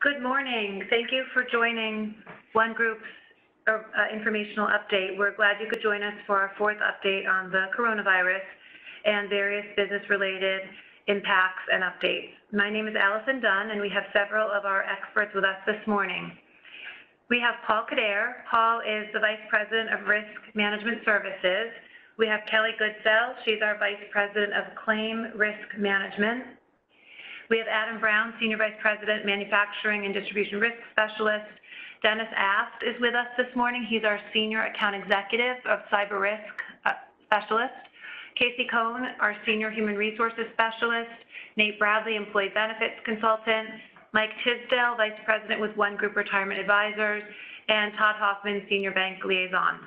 Good morning. Thank you for joining OneGroup's informational update. We're glad you could join us for our fourth update on the coronavirus and various business-related impacts and updates. My name is Allison Dunn, and we have several of our experts with us this morning. We have Paul Kader. Paul is the Vice President of Risk Management Services. We have Kelly Goodsell. She's our Vice President of Claim Risk Management. We have Adam Brown, Senior Vice President, Manufacturing and Distribution Risk Specialist. Dennis Aft is with us this morning. He's our Senior Account Executive of Cyber Risk Specialist. Casey Cohn, our Senior Human Resources Specialist. Nate Bradley, Employee Benefits Consultant. Mike Tisdale, Vice President with OneGroup Retirement Advisors. And Todd Hoffman, Senior Bank Liaison.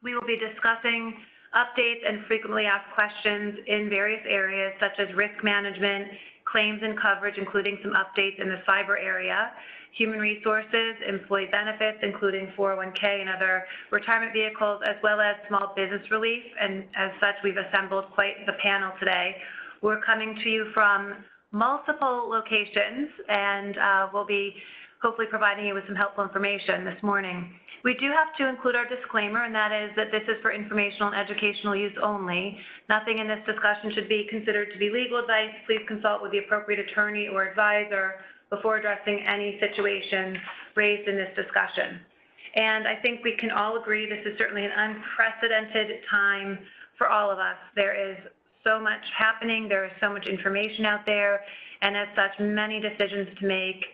We will be discussing updates and frequently asked questions in various areas such as risk management, claims and coverage, including some updates in the cyber area, human resources, employee benefits, including 401k and other retirement vehicles, as well as small business relief. And as such, we've assembled quite the panel today. We're coming to you from multiple locations, and we'll be hopefully providing you with some helpful information this morning. We do have to include our disclaimer, and that is that this is for informational and educational use only. Nothing in this discussion should be considered to be legal advice. Please consult with the appropriate attorney or advisor before addressing any situation raised in this discussion. And I think we can all agree this is certainly an unprecedented time for all of us. There is so much happening, there is so much information out there, and as such, many decisions to make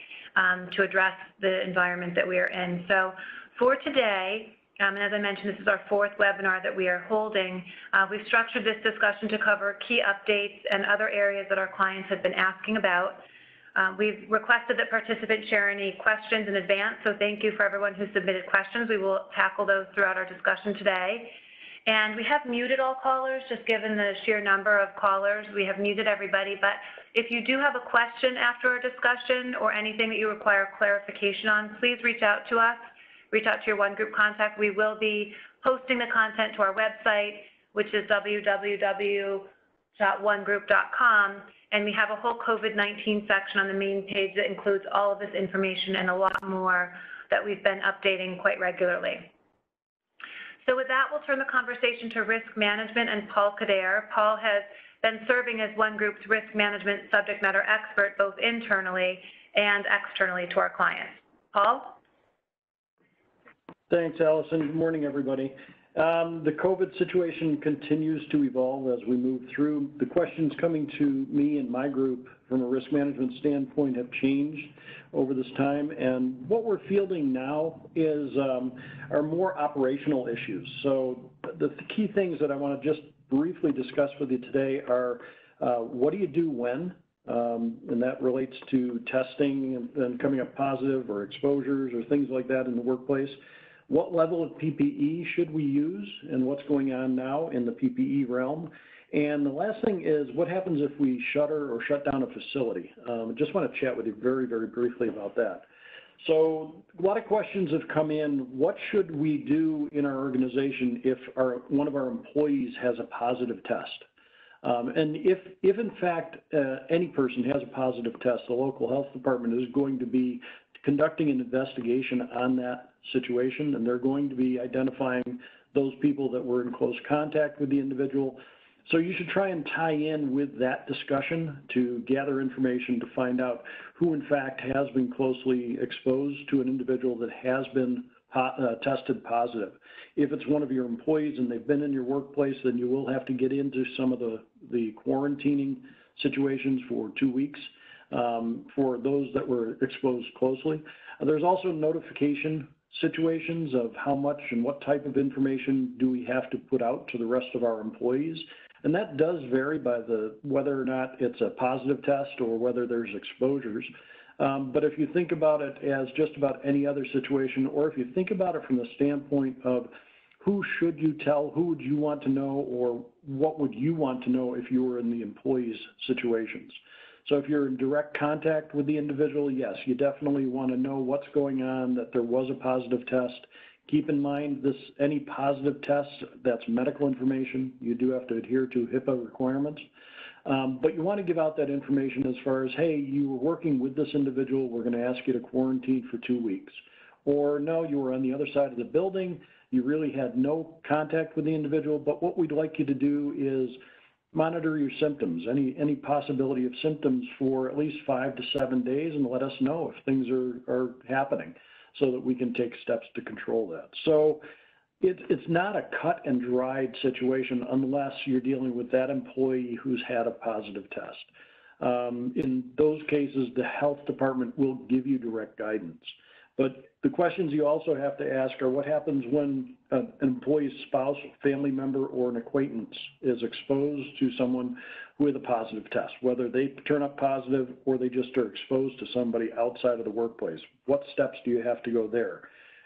to address the environment that we are in. So for today, and as I mentioned, this is our fourth webinar that we are holding. We've structured this discussion to cover key updates and other areas that our clients have been asking about. We've requested that participants share any questions in advance, so thank you for everyone who submitted questions. We will tackle those throughout our discussion today. And we have muted all callers, just given the sheer number of callers. We have muted everybody, but if you do have a question after our discussion or anything that you require clarification on, please reach out to us. Reach out to your OneGroup contact. We will be posting the content to our website, which is www.onegroup.com, and we have a whole COVID-19 section on the main page that includes all of this information and a lot more that we've been updating quite regularly. So with that, we'll turn the conversation to risk management and Paul Kader. Paul has been serving as OneGroup's risk management subject matter expert, both internally and externally to our clients. Paul? Thanks, Allison. Good morning, everybody. The COVID situation continues to evolve as we move through. The questions coming to me and my group from a risk management standpoint have changed over this time, and what we're fielding now are more operational issues. So the key things that I want to just briefly discuss with you today are what do you do when, and that relates to testing and coming up positive or exposures or things like that in the workplace. What level of PPE should we use, and what's going on now in the PPE realm? And the last thing is, what happens if we shutter or shut down a facility? I just want to chat with you very, very briefly about that. So a lot of questions have come in. What should we do in our organization if one of our employees has a positive test? And if in fact any person has a positive test, the local health department is going to be conducting an investigation on that situation, and they're going to be identifying those people that were in close contact with the individual. So you should try and tie in with that discussion to gather information to find out who in fact has been closely exposed to an individual that has been tested positive. If it's one of your employees and they've been in your workplace, then you will have to get into some of the quarantining situations for 2 weeks for those that were exposed closely. There's also notification situations of how much and what type of information do we have to put out to the rest of our employees. And that does vary by whether or not it's a positive test or whether there's exposures. But if you think about it as just about any other situation, or if you think about it from the standpoint of who should you tell, who would you want to know, or what would you want to know if you were in the employee's situations. So if you're in direct contact with the individual, yes, you definitely want to know what's going on, that there was a positive test. Keep in mind any positive test, that's medical information. You do have to adhere to HIPAA requirements. But you want to give out that information as far as, hey, you were working with this individual, we're going to ask you to quarantine for 2 weeks. Or no, you were on the other side of the building, you really had no contact with the individual, but what we'd like you to do is monitor your symptoms, any possibility of symptoms for at least 5 to 7 days, and let us know if things are happening so that we can take steps to control that. So it's not a cut and dried situation unless you're dealing with that employee who's had a positive test. In those cases, the health department will give you direct guidance. But the questions you also have to ask are, what happens when an employee's spouse, family member, or an acquaintance is exposed to someone with a positive test, whether they turn up positive or they just are exposed to somebody outside of the workplace? What steps do you have to go there?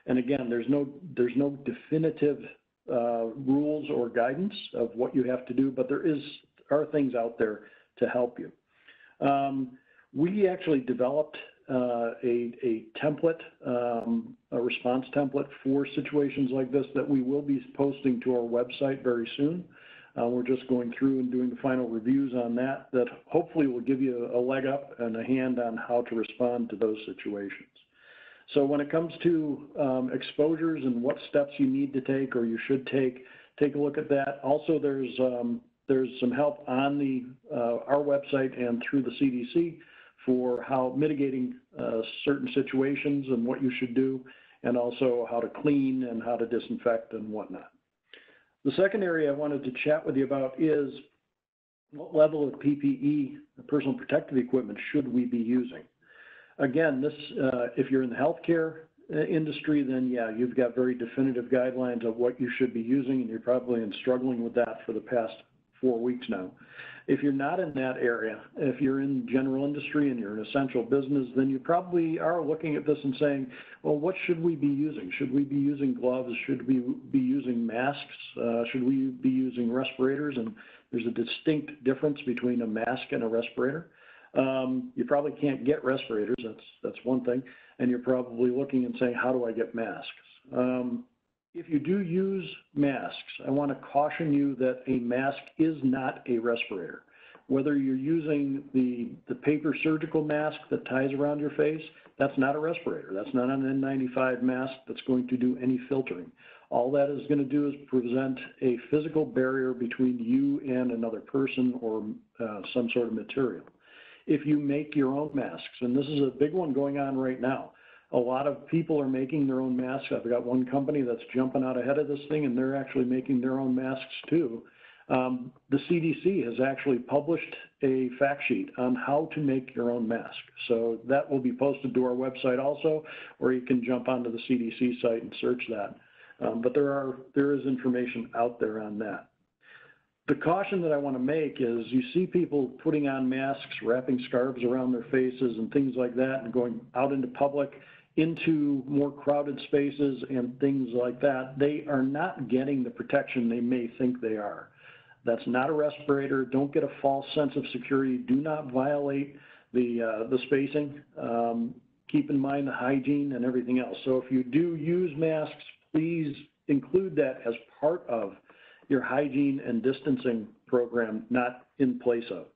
And again, there's no definitive rules or guidance of what you have to do, but there are things out there to help you. We actually developed a template, a response template for situations like this that we will be posting to our website very soon. We're just going through and doing the final reviews on that hopefully will give you a leg up and a hand on how to respond to those situations. So when it comes to exposures and what steps you need to take or you should take a look at that. Also, there's some help on our website and through the CDC for how mitigating certain situations and what you should do, and also how to clean and how to disinfect and whatnot. The second area I wanted to chat with you about is what level of PPE, personal protective equipment, should we be using? Again, if you're in the healthcare industry, then yeah, you've got very definitive guidelines of what you should be using, and you're probably struggling with that for the past 4 weeks now. If you're not in that area, if you're in general industry and you're an essential business, then you probably are looking at this and saying, well, what should we be using? Should we be using gloves? Should we be using masks? Should we be using respirators? And there's a distinct difference between a mask and a respirator. You probably can't get respirators, that's one thing, and you're probably looking and saying, how do I get masks? If you do use masks, I want to caution you that a mask is not a respirator. Whether you're using the paper surgical mask that ties around your face, that's not a respirator. That's not an N95 mask that's going to do any filtering. All that is going to do is present a physical barrier between you and another person or some sort of material. If you make your own masks, and this is a big one going on right now, a lot of people are making their own masks. I've got one company that's jumping out ahead of this thing, and they're actually making their own masks too. The CDC has actually published a fact sheet on how to make your own mask. So that will be posted to our website also, or you can jump onto the CDC site and search that. But there is information out there on that. The caution that I want to make is you see people putting on masks, wrapping scarves around their faces and things like that, and going out into public, into more crowded spaces and things like that. They are not getting the protection they may think they are. That's not a respirator. Don't get a false sense of security. Do not violate the spacing. Keep in mind the hygiene and everything else. So if you do use masks, please include that as part of your hygiene and distancing program, not in place of.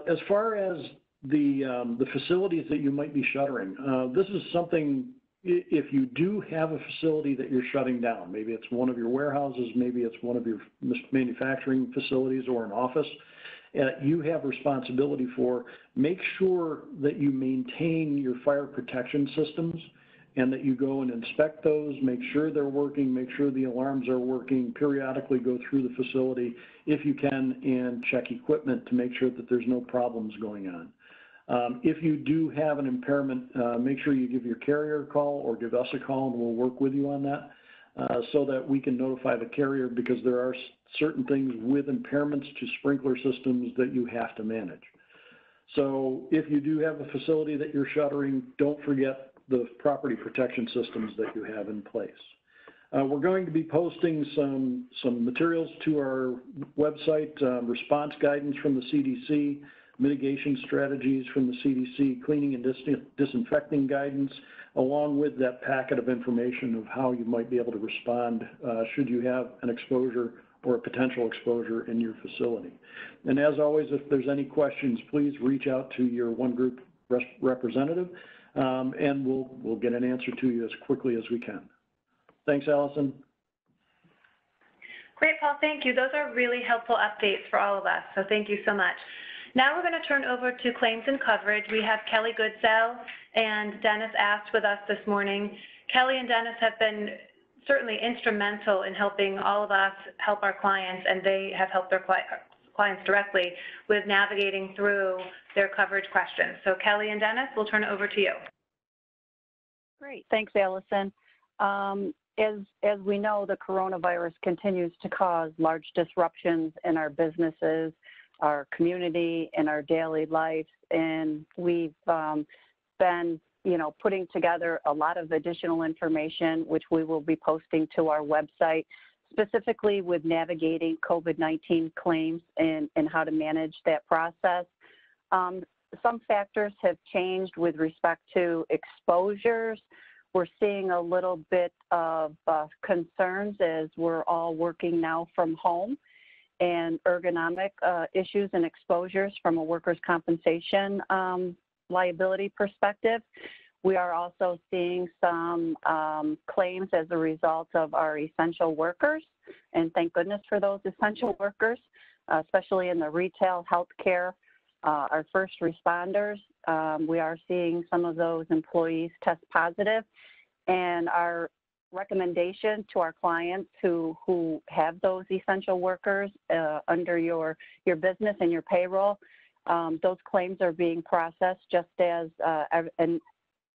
As far as the facilities that you might be shuttering, this is something, if you do have a facility that you're shutting down, maybe it's one of your warehouses, maybe it's one of your manufacturing facilities or an office, you have responsibility for, make sure that you maintain your fire protection systems and that you go and inspect those, make sure they're working, make sure the alarms are working, periodically go through the facility if you can, and check equipment to make sure that there's no problems going on. If you do have an impairment, make sure you give your carrier a call or give us a call, and we'll work with you on that so that we can notify the carrier, because there are certain things with impairments to sprinkler systems that you have to manage. So if you do have a facility that you're shuttering, don't forget the property protection systems that you have in place. We're going to be posting some materials to our website, response guidance from the CDC, mitigation strategies from the CDC, cleaning and disinfecting guidance, along with that packet of information of how you might be able to respond should you have an exposure or a potential exposure in your facility. And as always, if there's any questions, please reach out to your One Group representative, and we'll get an answer to you as quickly as we can. Thanks, Allison. Great, Paul, thank you. Those are really helpful updates for all of us, so thank you so much. Now we're going to turn over to claims and coverage. We have Kelly Goodsell and Dennis Ast with us this morning. Kelly and Dennis have been certainly instrumental in helping all of us help our clients, and they have helped their clients directly with navigating through their coverage questions. So Kelly and Dennis, we'll turn it over to you. Great, thanks, Allison. As we know, the coronavirus continues to cause large disruptions in our businesses, our community, and our daily lives, and we've been putting together a lot of additional information, which we will be posting to our website, specifically with navigating COVID-19 claims and how to manage that process. Some factors have changed with respect to exposures. We're seeing a little bit of concerns as we're all working now from home, and ergonomic issues and exposures from a workers' compensation liability perspective. We are also seeing some claims as a result of our essential workers, and thank goodness for those essential workers, especially in the retail, healthcare, our first responders. We are seeing some of those employees test positive, and our recommendation to our clients who have those essential workers under your business and your payroll, those claims are being processed just as an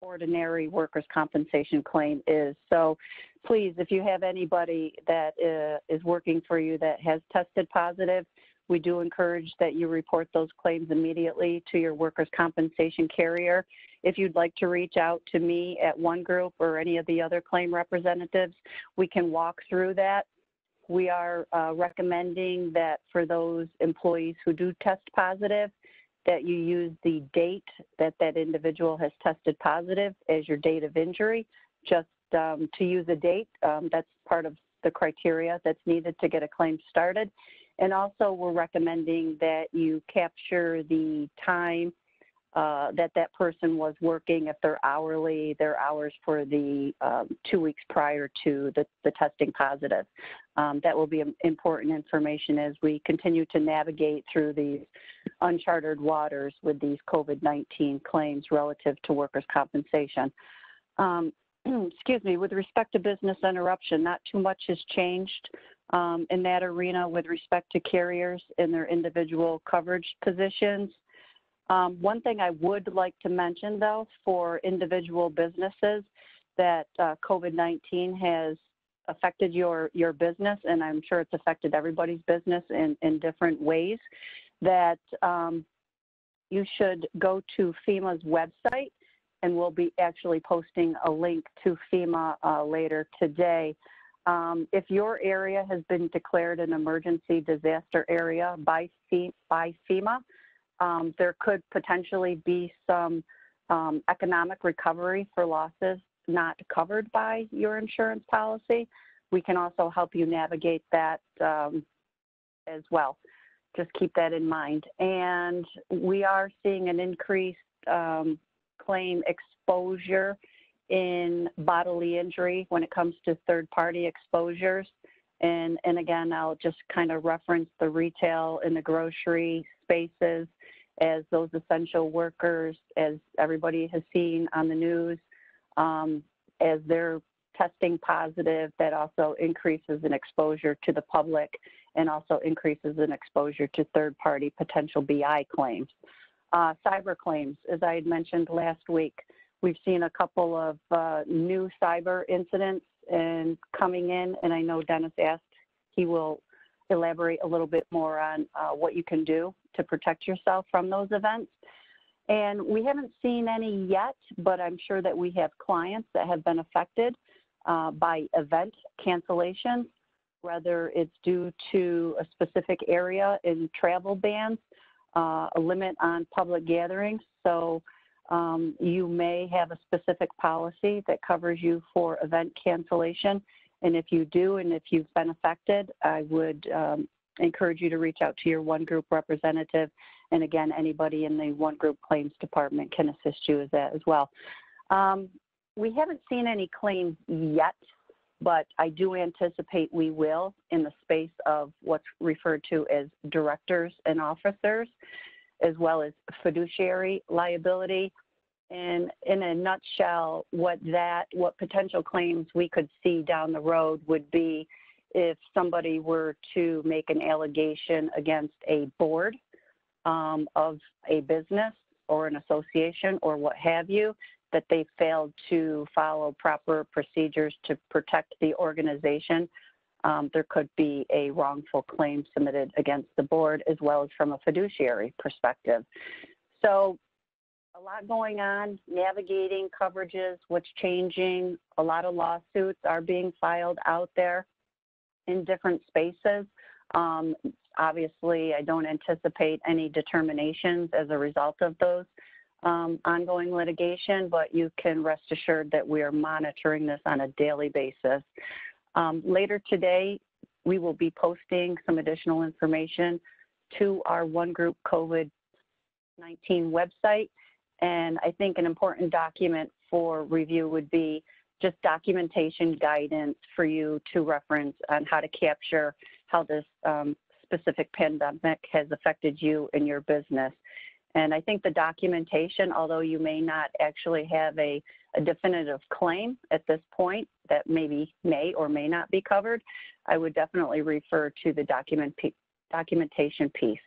ordinary workers' compensation claim is. So please, if you have anybody that is working for you that has tested positive, we do encourage that you report those claims immediately to your workers' compensation carrier. If you'd like to reach out to me at One Group or any of the other claim representatives, we can walk through that. We are recommending that for those employees who do test positive, that you use the date that that individual has tested positive as your date of injury. Just to use a date, that's part of the criteria that's needed to get a claim started. And also we're recommending that you capture the time that person was working, if they're hourly, their hours for the 2 weeks prior to the testing positive. That will be important information as we continue to navigate through these uncharted waters with these COVID-19 claims relative to workers' compensation. Excuse me, with respect to business interruption, not too much has changed in that arena with respect to carriers and their individual coverage positions. One thing I would like to mention, though, for individual businesses that COVID-19 has affected your business, and I'm sure it's affected everybody's business in different ways, that you should go to FEMA's website, and we'll be actually posting a link to FEMA later today. If your area has been declared an emergency disaster area by FEMA, there could potentially be some economic recovery for losses not covered by your insurance policy. We can also help you navigate that as well. Just keep that in mind. And we are seeing an increased claim exposure in bodily injury when it comes to third-party exposures. And again, I'll just kind of reference the retail and the grocery spaces as those essential workers, as everybody has seen on the news, as they're testing positive, that also increases in exposure to the public and also increases in exposure to third-party potential BI claims. Cyber claims, as I had mentioned last week, we've seen a couple of new cyber incidents and coming in, and I know Dennis asked, he will elaborate a little bit more on what you can do to protect yourself from those events. And we haven't seen any yet, but I'm sure that we have clients that have been affected by event cancellations, whether it's due to a specific area in travel bans, a limit on public gatherings. So you may have a specific policy that covers you for event cancellation, And if you do, and if you've been affected, I would encourage you to reach out to your One Group representative. And again, anybody in the One Group claims department can assist you with that as well. We haven't seen any claims yet, but I do anticipate we will in the space of what's referred to as directors and officers, as well as fiduciary liability. And in a nutshell, what potential claims we could see down the road would be if somebody were to make an allegation against a board of a business or an association or what have you, that they failed to follow proper procedures to protect the organization. There could be a wrongful claim submitted against the board as well as from a fiduciary perspective. So a lot going on, navigating coverages, what's changing. A lot of lawsuits are being filed out there in different spaces. Obviously, I don't anticipate any determinations as a result of those ongoing litigation, but you can rest assured that we are monitoring this on a daily basis. Later today, we will be posting some additional information to our One Group COVID-19 website. And I think an important document for review would be just documentation guidance for you to reference on how to capture how this specific pandemic has affected you and your business. And I think the documentation, although you may not actually have a definitive claim at this point that maybe may or may not be covered, I would definitely refer to the documentation piece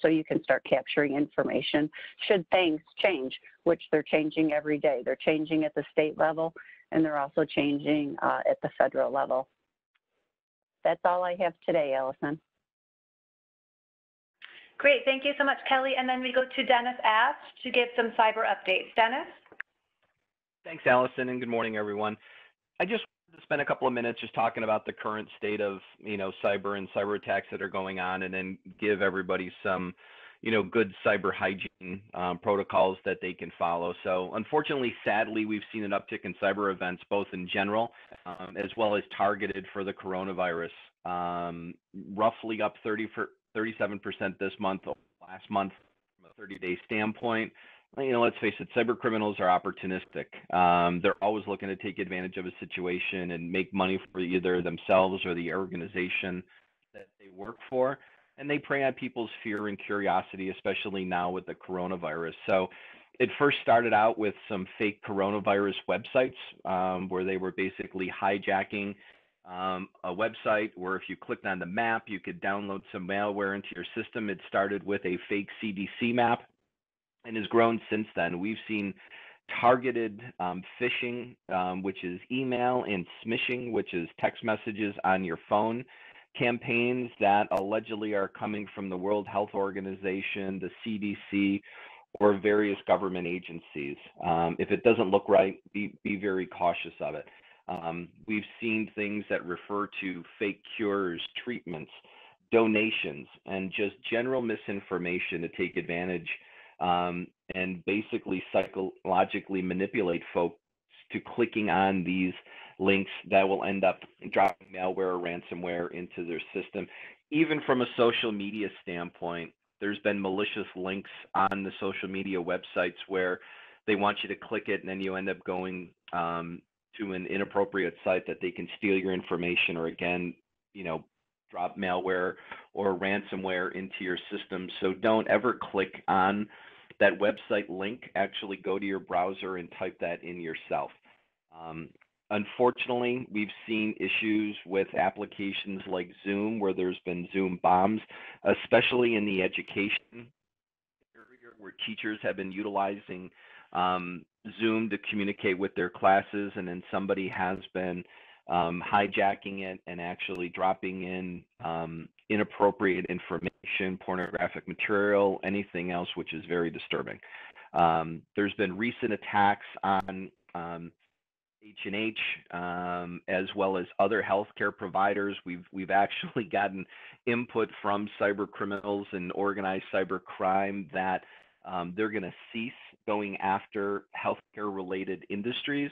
so you can start capturing information should things change, which they're changing every day. They're changing at the state level and they're also changing at the federal level. That's all I have today, Allison. Great, thank you so much, Kelly. And then we go to Dennis Ast to give some cyber updates. Dennis? Thanks, Allison, and good morning, everyone. I just wanted to spend a couple of minutes just talking about the current state of, cyber and cyber attacks that are going on, and then give everybody some, good cyber hygiene protocols that they can follow. So unfortunately, sadly, we've seen an uptick in cyber events, both in general as well as targeted for the coronavirus. Roughly up 37% this month, last month, from a 30-day standpoint. Let's face it, cyber criminals are opportunistic. They're always looking to take advantage of a situation and make money for either themselves or the organization that they work for. And they prey on people's fear and curiosity, especially now with the coronavirus. So it first started out with some fake coronavirus websites where they were basically hijacking a website where if you clicked on the map, you could download some malware into your system. It started with a fake CDC map and has grown since then. We've seen targeted phishing, which is email, and smishing, which is text messages on your phone, campaigns that allegedly are coming from the World Health Organization, the CDC, or various government agencies. If it doesn't look right, be very cautious of it. We've seen things that refer to fake cures, treatments, donations, and just general misinformation to take advantage and basically psychologically manipulate folks to clicking on these links that will end up dropping malware or ransomware into their system. Even from a social media standpoint, there's been malicious links on the social media websites where they want you to click it and then you end up going to an inappropriate site that they can steal your information or, again, drop malware or ransomware into your system. So don't ever click on that website link. Actually go to your browser and type that in yourself. Unfortunately, we've seen issues with applications like Zoom where there's been Zoom bombs, especially in the education area where teachers have been utilizing Zoom to communicate with their classes, and then somebody has been hijacking it and actually dropping in inappropriate information, pornographic material, anything else, which is very disturbing. There's been recent attacks on H&H as well as other healthcare providers. We've actually gotten input from cyber criminals and organized cyber crime that they're going to cease going after healthcare related industries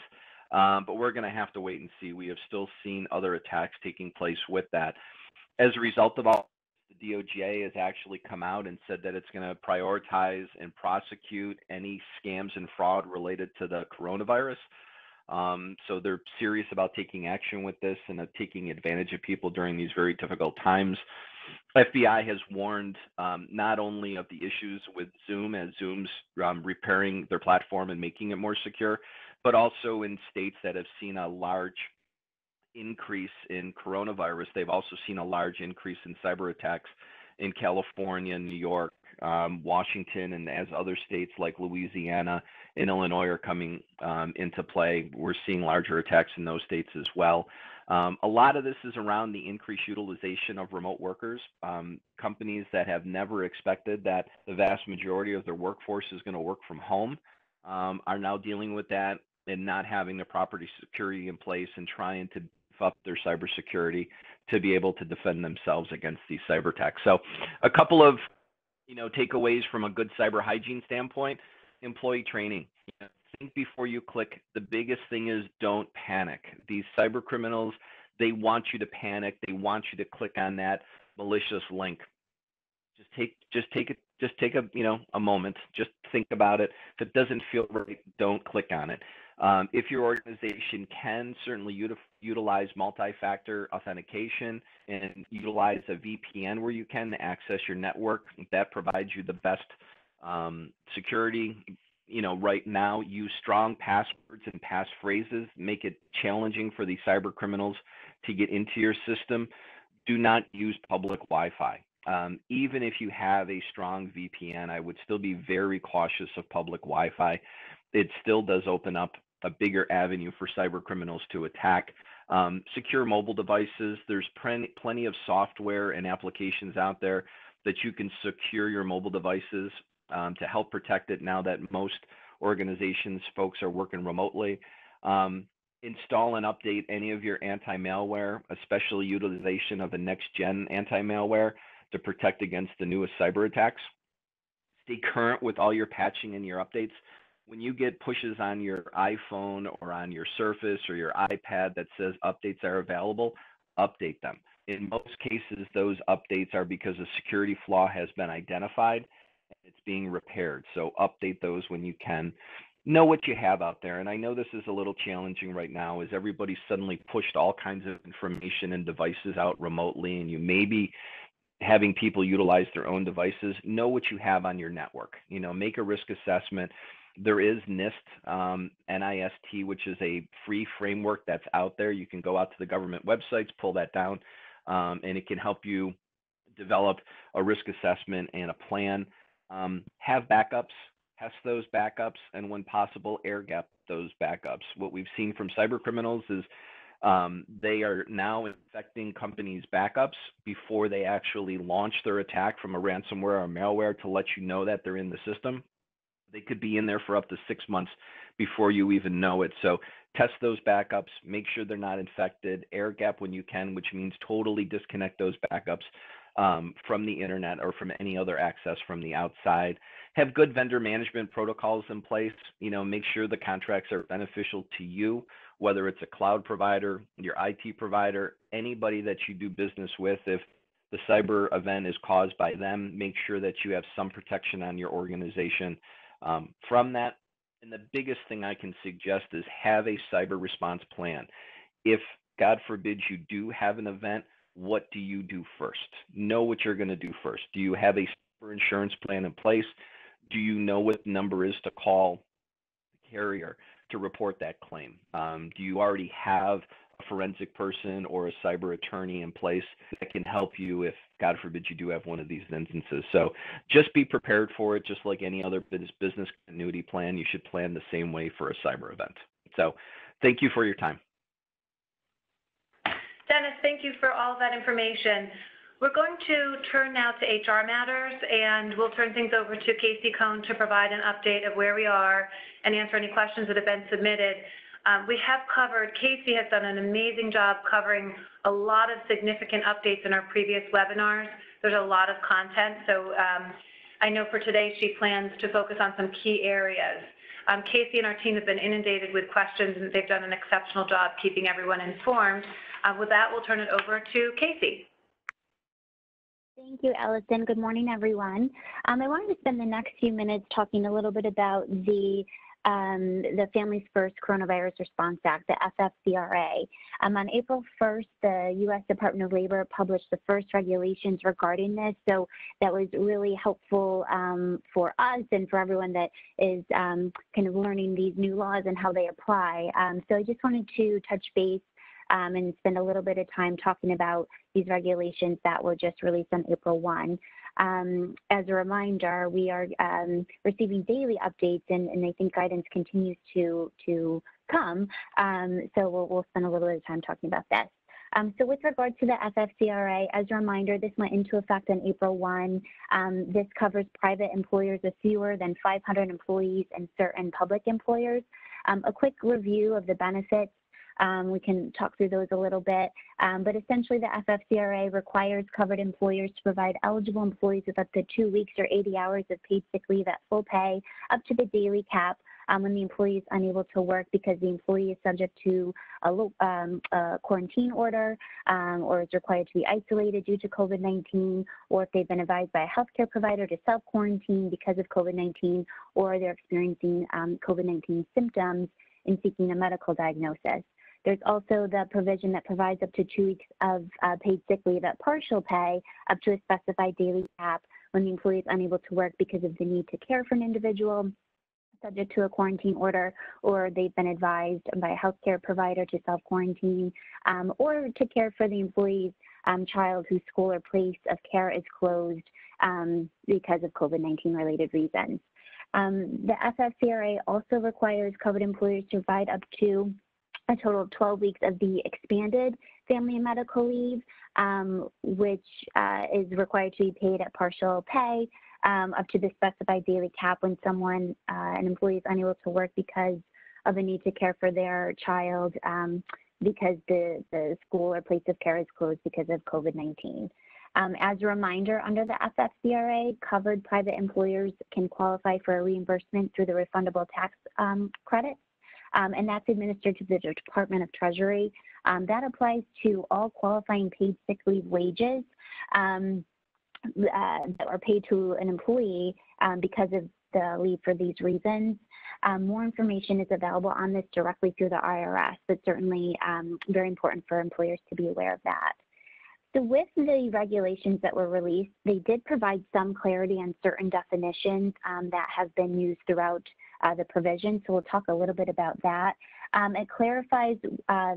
but we're going to have to wait and see. We have still seen other attacks taking place with that. As a result of all, the DOJ has actually come out and said that it's going to prioritize and prosecute any scams and fraud related to the coronavirus. So they're serious about taking action with this and taking advantage of people during these very difficult times. FBI has warned not only of the issues with Zoom, as Zoom's repairing their platform and making it more secure, but also in states that have seen a large increase in coronavirus. They've also seen a large increase in cyber attacks in California, New York, Washington, and as other states like Louisiana and Illinois are coming into play, we're seeing larger attacks in those states as well. A lot of this is around the increased utilization of remote workers. Companies that have never expected that the vast majority of their workforce is going to work from home are now dealing with that and not having the proper security in place and trying to beef up their cybersecurity to be able to defend themselves against these cyber attacks. So a couple of takeaways from a good cyber hygiene standpoint: employee training. Think before you click. The biggest thing is don't panic. These cyber criminals, they want you to panic. They want you to click on that malicious link. Just take a moment. Just think about it. If it doesn't feel right, don't click on it. If your organization can, certainly utilize multi-factor authentication and utilize a VPN where you can access your network. That provides you the best security. Right now, use strong passwords and passphrases. Make it challenging for these cyber criminals to get into your system. Do not use public Wi-Fi. Even if you have a strong VPN, I would still be very cautious of public Wi-Fi. It still does open up a bigger avenue for cyber criminals to attack. Secure mobile devices. There's plenty of software and applications out there that you can secure your mobile devices to help protect it now that most organizations, folks are working remotely. Install and update any of your anti-malware, especially utilization of a next-gen anti-malware to protect against the newest cyber attacks. Stay current with all your patching and your updates. When you get pushes on your iPhone or on your Surface or your iPad that says updates are available, update them. In most cases, those updates are because a security flaw has been identified and it's being repaired. So update those when you can. Know what you have out there. And I know this is a little challenging right now as everybody suddenly pushed all kinds of information and devices out remotely, and you may be having people utilize their own devices. Know what you have on your network. Make a risk assessment. There is NIST, NIST, which is a free framework that's out there. You can go out to the government websites, pull that down, and it can help you develop a risk assessment and a plan. Have backups, test those backups, and when possible, air gap those backups. What we've seen from cyber criminals is they are now infecting companies' backups before they actually launch their attack from a ransomware or malware to let you know that they're in the system. They could be in there for up to 6 months before you even know it. So test those backups, make sure they're not infected, air gap when you can, which means totally disconnect those backups from the internet or from any other access from the outside. Have good vendor management protocols in place. Make sure the contracts are beneficial to you, whether it's a cloud provider, your IT provider, anybody that you do business with. If the cyber event is caused by them, make sure that you have some protection on your organization from that. And the biggest thing I can suggest is have a cyber response plan. If, God forbid, you do have an event, what do you do first? Know what you're going to do first. Do you have a cyber insurance plan in place? Do you know what number is to call the carrier to report that claim? Do you already have a forensic person or a cyber attorney in place that can help you if, God forbid, you do have one of these instances? So just be prepared for it. Just like any other business continuity plan, you should plan the same way for a cyber event. So thank you for your time. Dennis, thank you for all of that information. We're going to turn now to HR matters, and we'll turn things over to Casey Cohn to provide an update of where we are and answer any questions that have been submitted. We have covered, Casey has done an amazing job covering a lot of significant updates in our previous webinars. There's a lot of content, so I know for today she plans to focus on some key areas. Casey and our team have been inundated with questions, and they've done an exceptional job keeping everyone informed. With that, we'll turn it over to Casey. Thank you, Allison. Good morning, everyone. I wanted to spend the next few minutes talking a little bit about the Families First Coronavirus Response Act, the FFCRA. On April 1st, the U.S. Department of Labor published the first regulations regarding this, so that was really helpful for us and for everyone that is kind of learning these new laws and how they apply. So I just wanted to touch base and spend a little bit of time talking about these regulations that were just released on April 1. As a reminder, we are receiving daily updates, and I think guidance continues to come. So we'll spend a little bit of time talking about this. So with regard to the FFCRA, as a reminder, this went into effect on April 1. This covers private employers with fewer than 500 employees and certain public employers. A quick review of the benefits. We can talk through those a little bit, but essentially the FFCRA requires covered employers to provide eligible employees with up to 2 weeks or 80 hours of paid sick leave at full pay, up to the daily cap when the employee is unable to work because the employee is subject to a quarantine order or is required to be isolated due to COVID-19, or if they've been advised by a healthcare provider to self-quarantine because of COVID-19, or they're experiencing COVID-19 symptoms and seeking a medical diagnosis. There's also the provision that provides up to 2 weeks of paid sick leave at partial pay, up to a specified daily cap when the employee is unable to work because of the need to care for an individual subject to a quarantine order, or they've been advised by a healthcare provider to self-quarantine, or to care for the employee's child whose school or place of care is closed because of COVID-19 related reasons. The FFCRA also requires covered employers to provide up to a total of 12 weeks of the expanded family and medical leave, which is required to be paid at partial pay, up to the specified daily cap when an employee is unable to work because of a need to care for their child because the school or place of care is closed because of COVID-19. As a reminder, under the FFCRA, covered private employers can qualify for a reimbursement through the refundable tax credits, and that's administered to the Department of Treasury. That applies to all qualifying paid sick leave wages that are paid to an employee because of the leave for these reasons. More information is available on this directly through the IRS, but certainly very important for employers to be aware of that. So with the regulations that were released, they did provide some clarity on certain definitions that have been used throughout the provision. So we'll talk a little bit about that. It clarifies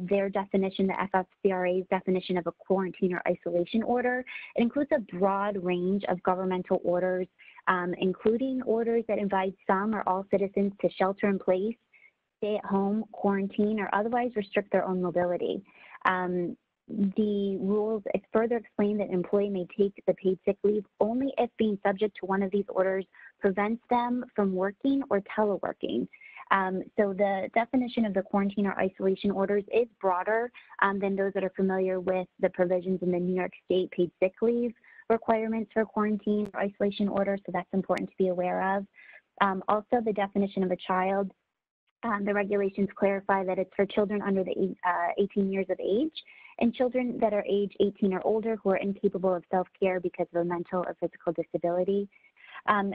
their definition, the FFCRA's definition of a quarantine or isolation order. It includes a broad range of governmental orders, including orders that invite some or all citizens to shelter in place, stay at home, quarantine, or otherwise restrict their own mobility. The rules further explain that an employee may take the paid sick leave only if being subject to one of these orders prevents them from working or teleworking. So the definition of the quarantine or isolation orders is broader than those that are familiar with the provisions in the New York State paid sick leave requirements for quarantine or isolation order, so that's important to be aware of. Also, the definition of a child. The regulations clarify that it's for children under the 18 years of age and children that are age 18 or older who are incapable of self-care because of a mental or physical disability.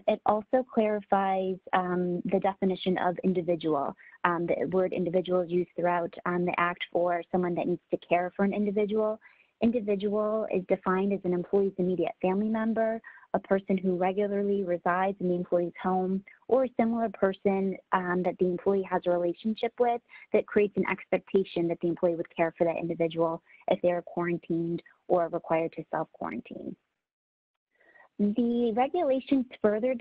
It also clarifies the definition of individual. The word individual is used throughout the Act for someone that needs to care for an individual. Individual is defined as an employee's immediate family member, a person who regularly resides in the employee's home, or a similar person that the employee has a relationship with that creates an expectation that the employee would care for that individual if they are quarantined or required to self-quarantine. The regulations further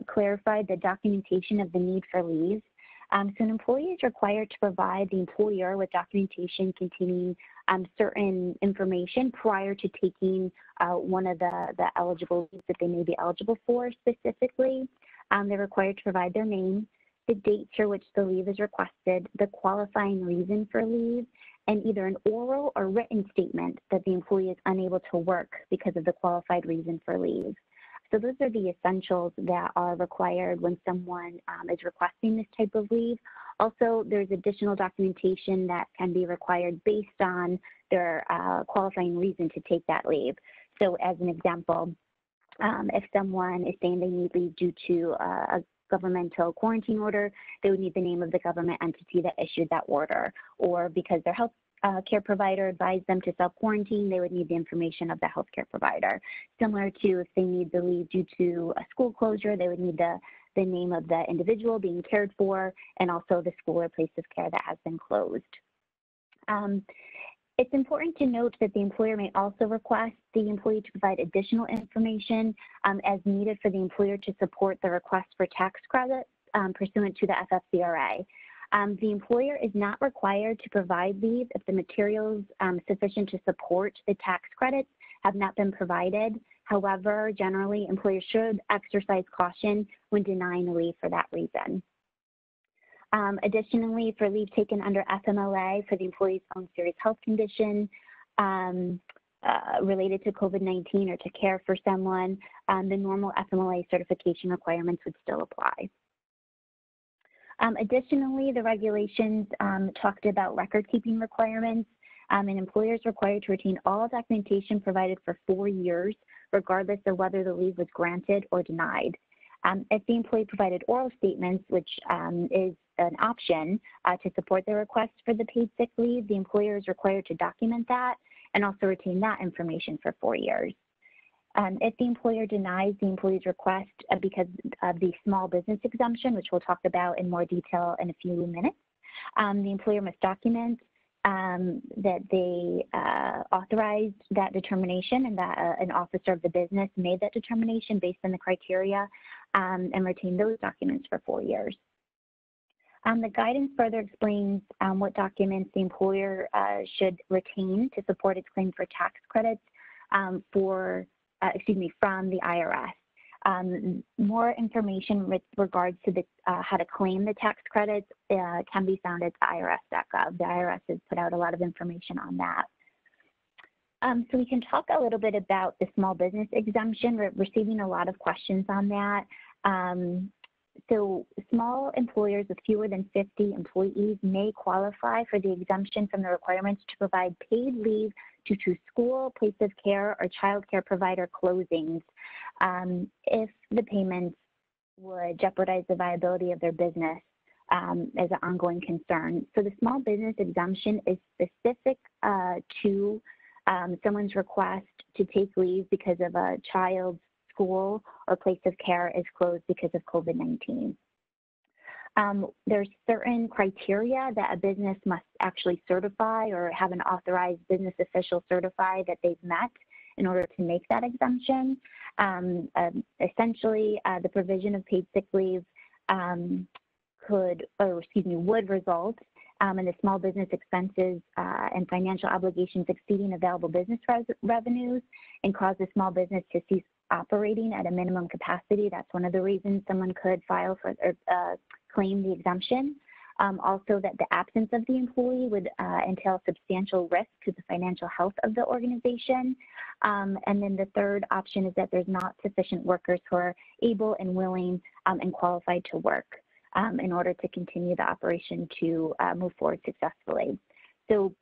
clarified the documentation of the need for leave. So an employee is required to provide the employer with documentation containing certain information prior to taking one of the eligible leaves that they may be eligible for specifically. They're required to provide their name, the dates for which the leave is requested, the qualifying reason for leave, and either an oral or written statement that the employee is unable to work because of the qualified reason for leave. So those are the essentials that are required when someone is requesting this type of leave. Also, there's additional documentation that can be required based on their qualifying reason to take that leave. So as an example, if someone is saying they need leave due to a governmental quarantine order, they would need the name of the government entity that issued that order. Or because their health care provider advised them to self-quarantine, they would need the information of the healthcare provider. Similar to if they need the leave due to a school closure, they would need the name of the individual being cared for and also the school or place of care that has been closed. It's important to note that the employer may also request the employee to provide additional information as needed for the employer to support the request for tax credits pursuant to the FFCRA. The employer is not required to provide leave if the materials sufficient to support the tax credits have not been provided. However, generally, employers should exercise caution when denying the leave for that reason. Additionally, for leave taken under FMLA for the employee's own serious health condition related to COVID-19 or to care for someone, the normal FMLA certification requirements would still apply. Additionally, the regulations talked about record-keeping requirements. An employer is required to retain all documentation provided for 4 years, regardless of whether the leave was granted or denied. If the employee provided oral statements, which is an option to support the request for the paid sick leave, the employer is required to document that and also retain that information for 4 years. If the employer denies the employee's request because of the small business exemption, which we'll talk about in more detail in a few minutes, the employer must document that they authorized that determination and that an officer of the business made that determination based on the criteria and retain those documents for 4 years. The guidance further explains what documents the employer should retain to support its claim for tax credits from the IRS. More information with regards to how to claim the tax credits can be found at the IRS.gov. The IRS has put out a lot of information on that. So we can talk a little bit about the small business exemption. We're receiving a lot of questions on that. So small employers with fewer than 50 employees may qualify for the exemption from the requirements to provide paid leave due to school, place of care, or child care provider closings if the payments would jeopardize the viability of their business as an ongoing concern. So the small business exemption is specific to someone's request to take leave because of a child's school or place of care is closed because of COVID-19. There's certain criteria that a business must actually certify or have an authorized business official certify that they've met in order to make that exemption. Essentially, the provision of paid sick leave would result in the small business expenses and financial obligations exceeding available business revenues and cause the small business to cease operating at a minimum capacity. That's one of the reasons someone could file for or claim the exemption. Also, that the absence of the employee would entail substantial risk to the financial health of the organization. And then the third option is that there's not sufficient workers who are able and willing and qualified to work in order to continue the operation to move forward successfully. So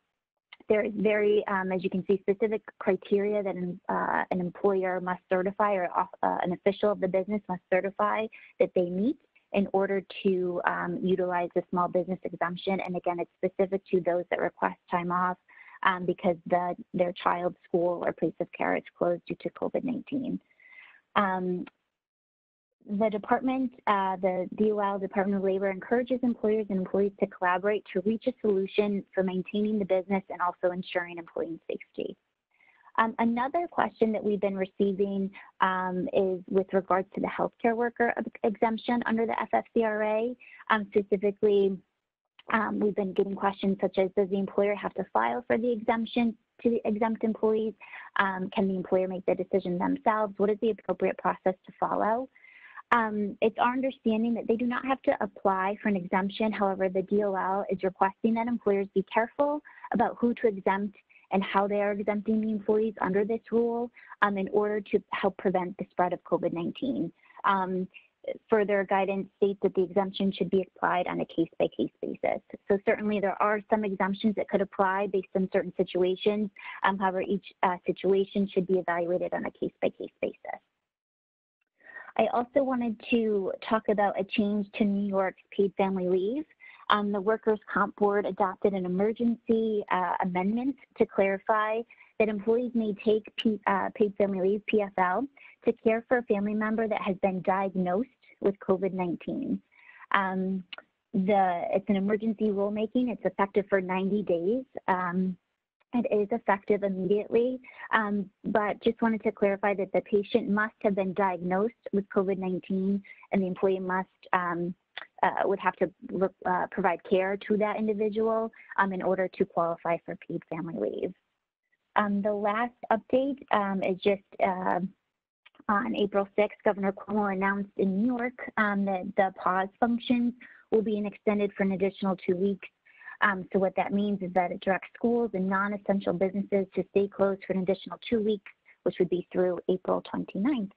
there is very, as you can see, specific criteria that an employer must certify or an official of the business must certify that they meet in order to utilize the small business exemption. And again, it's specific to those that request time off because their child's school or place of care is closed due to COVID-19. The department, the DOL, Department of Labor, encourages employers and employees to collaborate to reach a solution for maintaining the business and also ensuring employee safety. Another question that we've been receiving is with regards to the healthcare worker exemption under the FFCRA. Specifically, we've been getting questions such as, does the employer have to file for the exemption to the exempt employees? Can the employer make the decision themselves? What is the appropriate process to follow? It's our understanding that they do not have to apply for an exemption. However, the DOL is requesting that employers be careful about who to exempt and how they are exempting the employees under this rule in order to help prevent the spread of COVID-19. Further guidance states that the exemption should be applied on a case-by-case basis. So certainly there are some exemptions that could apply based on certain situations. However, each situation should be evaluated on a case-by-case basis. I also wanted to talk about a change to New York's paid family leave. The Workers' Comp Board adopted an emergency amendment to clarify that employees may take paid family leave, PFL, to care for a family member that has been diagnosed with COVID-19. It's an emergency rulemaking. It's effective for 90 days. It is effective immediately, but just wanted to clarify that the patient must have been diagnosed with COVID-19 and the employee would have to provide care to that individual in order to qualify for paid family leave. The last update is just on April 6th, Governor Cuomo announced in New York that the pause functions will be extended for an additional 2 weeks. So what that means is that it directs schools and non-essential businesses to stay closed for an additional 2 weeks, which would be through April 29th.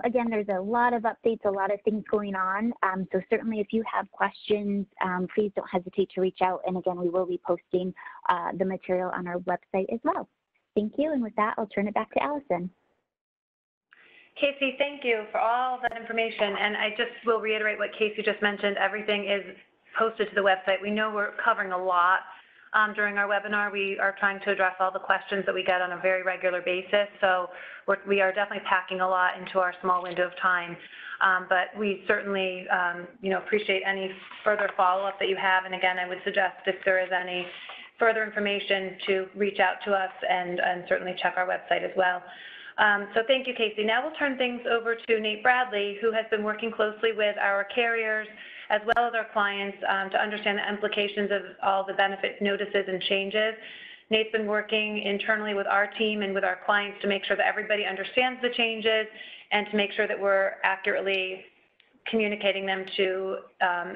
Again, there's a lot of updates, a lot of things going on. So certainly if you have questions, please don't hesitate to reach out. And again, we will be posting the material on our website as well. Thank you. And with that, I'll turn it back to Allison. Casey, thank you for all of that information. And I just will reiterate what Casey just mentioned. Everything is posted to the website. We know we're covering a lot during our webinar. We are trying to address all the questions that we get on a very regular basis. So we are definitely packing a lot into our small window of time. But we certainly appreciate any further follow-up that you have. And again, I would suggest if there is any further information to reach out to us and certainly check our website as well. So thank you, Casey. Now we'll turn things over to Nate Bradley, who has been working closely with our carriers as well as our clients to understand the implications of all the benefit notices and changes. Nate's been working internally with our team and with our clients to make sure that everybody understands the changes and to make sure that we're accurately communicating them to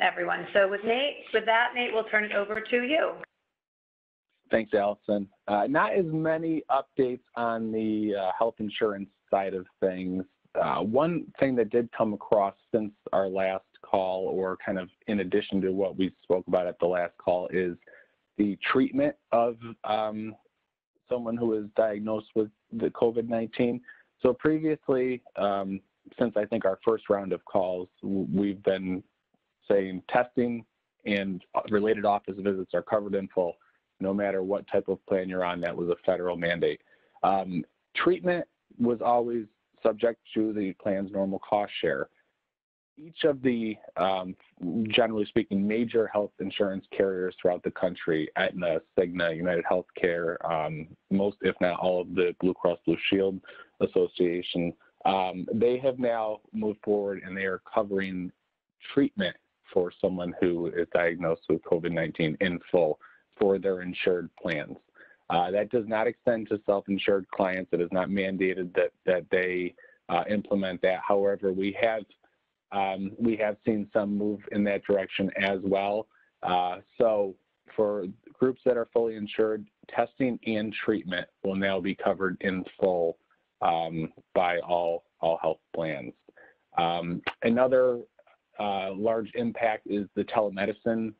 everyone. So with that, Nate, we'll turn it over to you. Thanks, Allison. Not as many updates on the health insurance side of things. One thing that did come across since our last call, or kind of in addition to what we spoke about at the last call, is the treatment of someone who is diagnosed with the COVID-19. So previously, since I think our first round of calls, we've been saying testing and related office visits are covered in full, no matter what type of plan you're on. That was a federal mandate. Treatment was always subject to the plan's normal cost share. Each of the, generally speaking, major health insurance carriers throughout the country, Aetna, Cigna, United Healthcare, most, if not all of the Blue Cross Blue Shield Association, they have now moved forward and they are covering treatment for someone who is diagnosed with COVID-19 in full for their insured plans. That does not extend to self-insured clients. It is not mandated that they implement that. However, we have seen some move in that direction as well. So for groups that are fully insured, testing and treatment will now be covered in full by all health plans. Another large impact is the telemedicine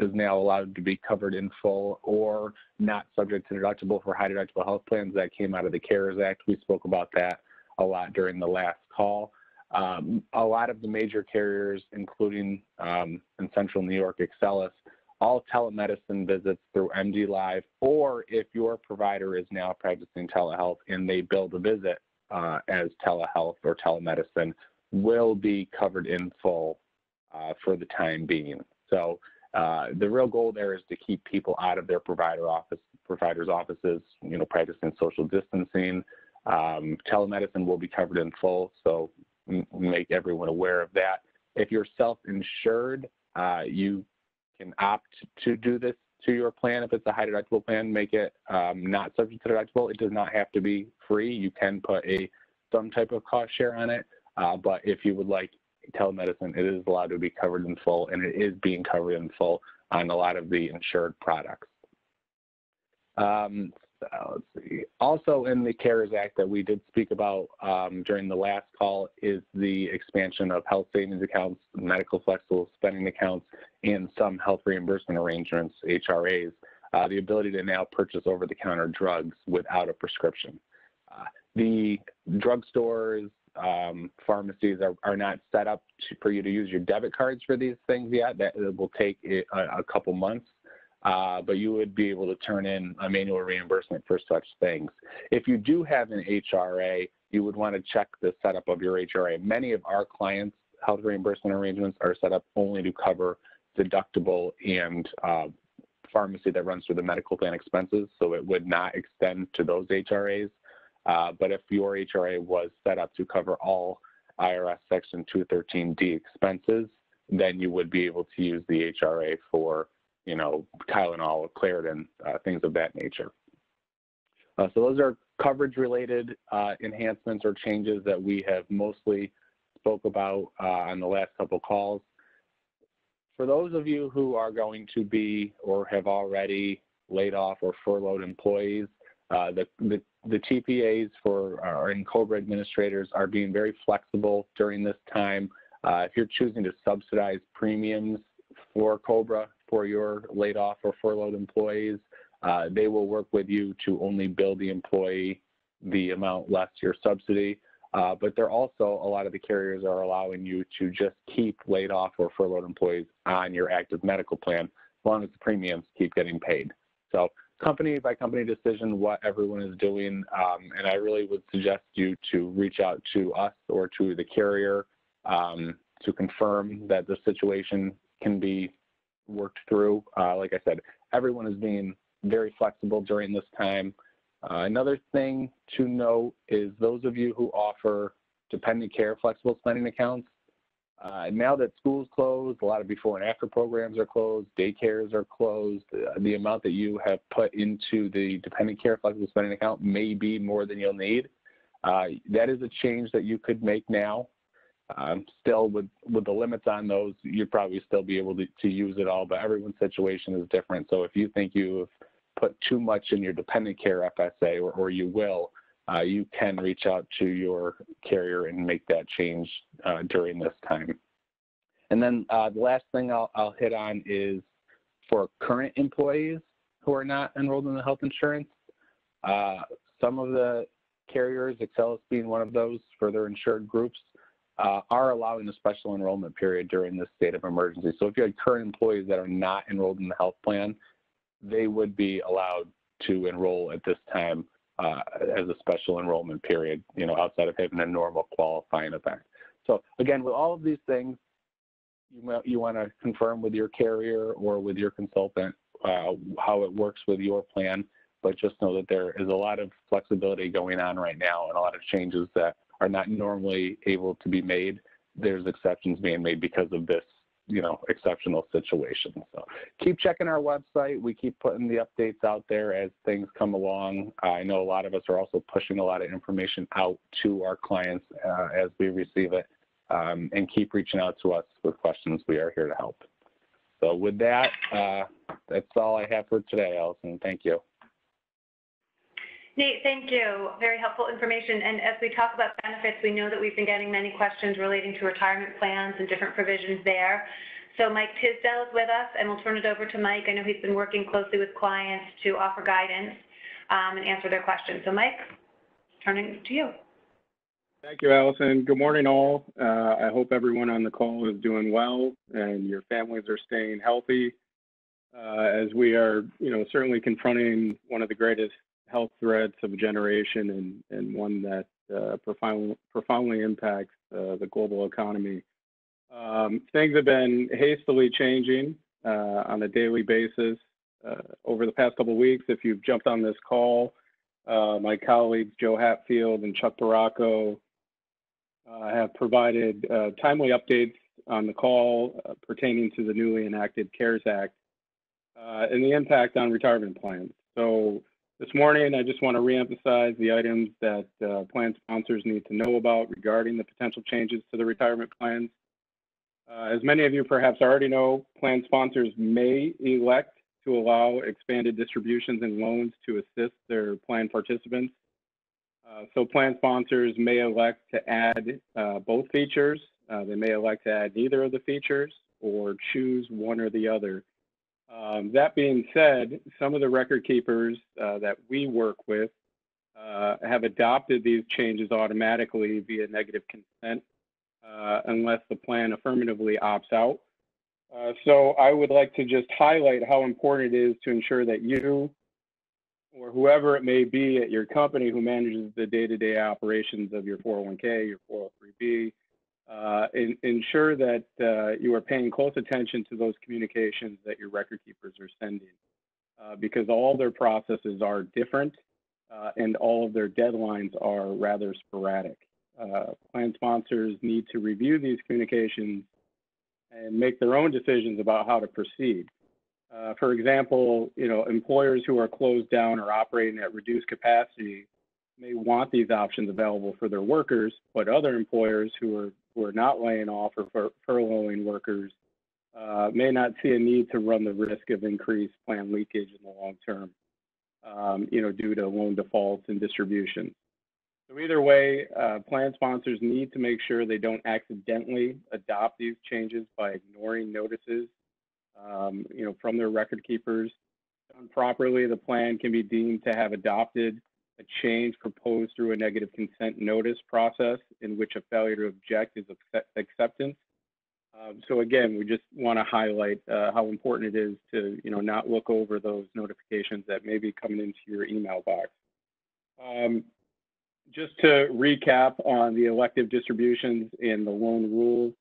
is now allowed to be covered in full or not subject to deductible for high deductible health plans. That came out of the CARES Act. We spoke about that a lot during the last call. A lot of the major carriers, including in Central New York, Excellus, all telemedicine visits through MD Live, or if your provider is now practicing telehealth and they bill the visit as telehealth or telemedicine, will be covered in full for the time being. So the real goal there is to keep people out of their providers' offices, practicing social distancing. Telemedicine will be covered in full, so make everyone aware of that. If you're self-insured, you can opt to do this to your plan. If it's a high deductible plan, make it not subject to deductible. It does not have to be free. You can put some type of cost share on it, but if you would like telemedicine, it is allowed to be covered in full, and it is being covered in full on a lot of the insured products. Let's see. Also in the CARES Act that we did speak about during the last call is the expansion of health savings accounts, medical flexible spending accounts, and some health reimbursement arrangements, HRAs, the ability to now purchase over-the-counter drugs without a prescription. The drugstores, pharmacies are not set up for you to use your debit cards for these things yet. That will take a couple months. But you would be able to turn in a manual reimbursement for such things. If you do have an HRA, you would want to check the setup of your HRA. Many of our clients' health reimbursement arrangements are set up only to cover deductible and pharmacy that runs through the medical plan expenses, so it would not extend to those HRAs. But if your HRA was set up to cover all IRS Section 213D expenses, then you would be able to use the HRA for Tylenol, Claritin, things of that nature. So those are coverage-related enhancements or changes that we have mostly spoke about on the last couple calls. For those of you who are going to be or have already laid off or furloughed employees, the TPAs for our COBRA administrators are being very flexible during this time. If you're choosing to subsidize premiums for COBRA for your laid off or furloughed employees, they will work with you to only bill the employee the amount less your subsidy. But they're also, a lot of the carriers are allowing you to just keep laid off or furloughed employees on your active medical plan as long as the premiums keep getting paid. So company by company decision what everyone is doing, and I really would suggest you to reach out to us or to the carrier to confirm that the situation can be worked through. Like I said, everyone is being very flexible during this time. Another thing to note is those of you who offer dependent care flexible spending accounts, now that school's closed, a lot of before and after programs are closed, daycares are closed, the amount that you have put into the dependent care flexible spending account may be more than you'll need. That is a change that you could make now. Still, with the limits on those, you'd probably still be able to use it all, but everyone's situation is different. So if you think you've put too much in your dependent care FSA, or you will, you can reach out to your carrier and make that change during this time. And then the last thing I'll hit on is for current employees who are not enrolled in the health insurance. Some of the carriers, Excellus being one of those for their insured groups, are allowing a special enrollment period during this state of emergency. So if you had current employees that are not enrolled in the health plan, they would be allowed to enroll at this time as a special enrollment period, outside of having a normal qualifying event. So again, with all of these things, you want to confirm with your carrier or with your consultant how it works with your plan, but just know that there is a lot of flexibility going on right now and a lot of changes that are not normally able to be made. There's exceptions being made because of this, exceptional situation. So keep checking our website. We keep putting the updates out there as things come along. I know a lot of us are also pushing a lot of information out to our clients as we receive it, and keep reaching out to us with questions. We are here to help. So with that, that's all I have for today, Allison. Thank you. Nate, thank you. Very helpful information. And as we talk about benefits, we know that we've been getting many questions relating to retirement plans and different provisions there. So Mike Tisdale is with us, and we'll turn it over to Mike. I know he's been working closely with clients to offer guidance and answer their questions. So Mike, turning to you. Thank you, Allison. Good morning, all. I hope everyone on the call is doing well and your families are staying healthy as we are, certainly confronting one of the greatest health threats of a generation and one that profoundly impacts the global economy. Things have been hastily changing on a daily basis over the past couple of weeks. If you've jumped on this call, my colleagues Joe Hatfield and Chuck Baracco have provided timely updates on the call pertaining to the newly enacted CARES Act and the impact on retirement plans. So this morning, I just want to reemphasize the items that plan sponsors need to know about regarding the potential changes to the retirement plans. As many of you perhaps already know, plan sponsors may elect to allow expanded distributions and loans to assist their plan participants. So plan sponsors may elect to add both features. They may elect to add neither of the features or choose one or the other. That being said, some of the record keepers that we work with have adopted these changes automatically via negative consent unless the plan affirmatively opts out. So I would like to just highlight how important it is to ensure that you or whoever it may be at your company who manages the day-to-day operations of your 401k, your 403b, ensure that you are paying close attention to those communications that your record keepers are sending, because all their processes are different and all of their deadlines are rather sporadic. Plan sponsors need to review these communications and make their own decisions about how to proceed. For example, employers who are closed down or operating at reduced capacity may want these options available for their workers, but other employers who are not laying off or furloughing workers may not see a need to run the risk of increased plan leakage in the long term, due to loan defaults and distributions. So either way, plan sponsors need to make sure they don't accidentally adopt these changes by ignoring notices, from their record keepers. Done properly, the plan can be deemed to have adopted a change proposed through a negative consent notice process in which a failure to object is acceptance. So again, we just want to highlight how important it is to, not look over those notifications that may be coming into your email box. Just to recap on the elective distributions and the loan rules,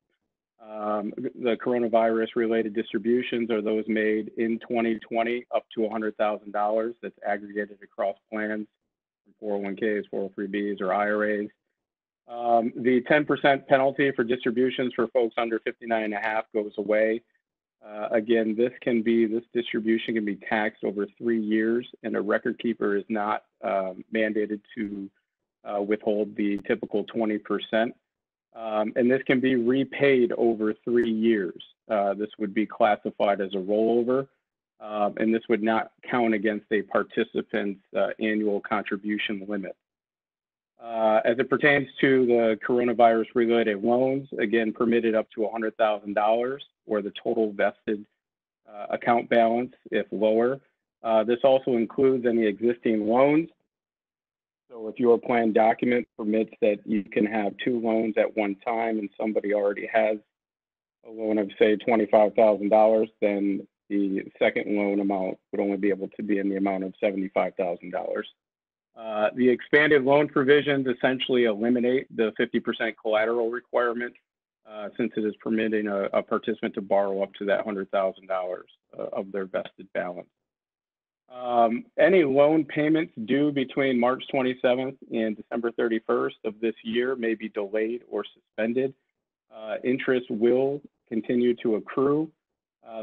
the coronavirus-related distributions are those made in 2020 up to $100,000 that's aggregated across plans, 401ks, 403bs, or IRAs. The 10% penalty for distributions for folks under 59.5 goes away. Again, this distribution can be taxed over 3 years, and a record keeper is not mandated to withhold the typical 20%. And this can be repaid over 3 years. This would be classified as a rollover, and this would not count against a participant's annual contribution limit. As it pertains to the coronavirus-related loans, again, permitted up to $100,000 or the total vested account balance if lower. This also includes any existing loans. So if your plan document permits that you can have 2 loans at one time and somebody already has a loan of, say, $25,000, then the second loan amount would only be able to be in the amount of $75,000. The expanded loan provisions essentially eliminate the 50% collateral requirement since it is permitting a participant to borrow up to that $100,000 of their vested balance. Any loan payments due between March 27th and December 31st of this year may be delayed or suspended. Interest will continue to accrue.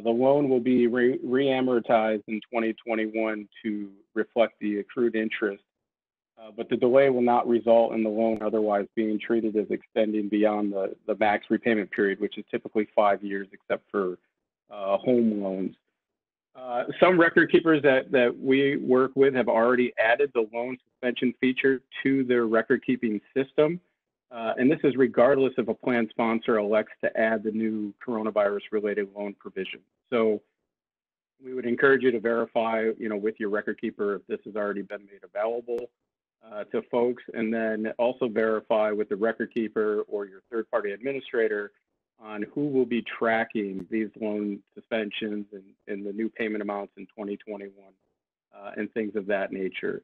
The loan will be re-amortized in 2021 to reflect the accrued interest, but the delay will not result in the loan otherwise being treated as extending beyond the max repayment period, which is typically 5 years, except for home loans. Some record keepers that we work with have already added the loan suspension feature to their record keeping system. And this is regardless if a plan sponsor elects to add the new coronavirus related loan provision. So we would encourage you to verify, with your record keeper if this has already been made available to folks, and then also verify with the record keeper or your third party administrator on who will be tracking these loan suspensions and the new payment amounts in 2021 and things of that nature.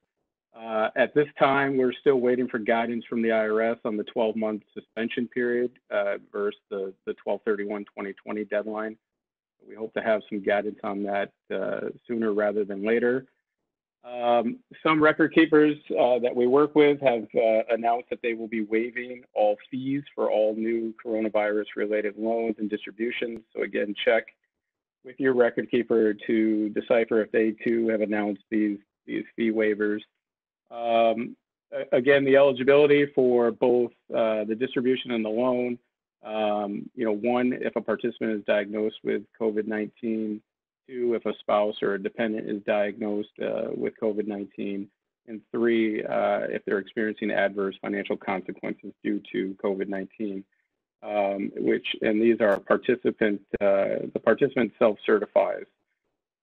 At this time, we're still waiting for guidance from the IRS on the 12-month suspension period versus the 12/31/2020 deadline. We hope to have some guidance on that sooner rather than later. Some record keepers that we work with have announced that they will be waiving all fees for all new coronavirus-related loans and distributions. So again, check with your record keeper to decipher if they too have announced these fee waivers. Again, the eligibility for both the distribution and the loan, one, if a participant is diagnosed with COVID-19, 2, if a spouse or a dependent is diagnosed with COVID-19, and 3, if they're experiencing adverse financial consequences due to COVID-19. And these are participant, the participant self-certifies.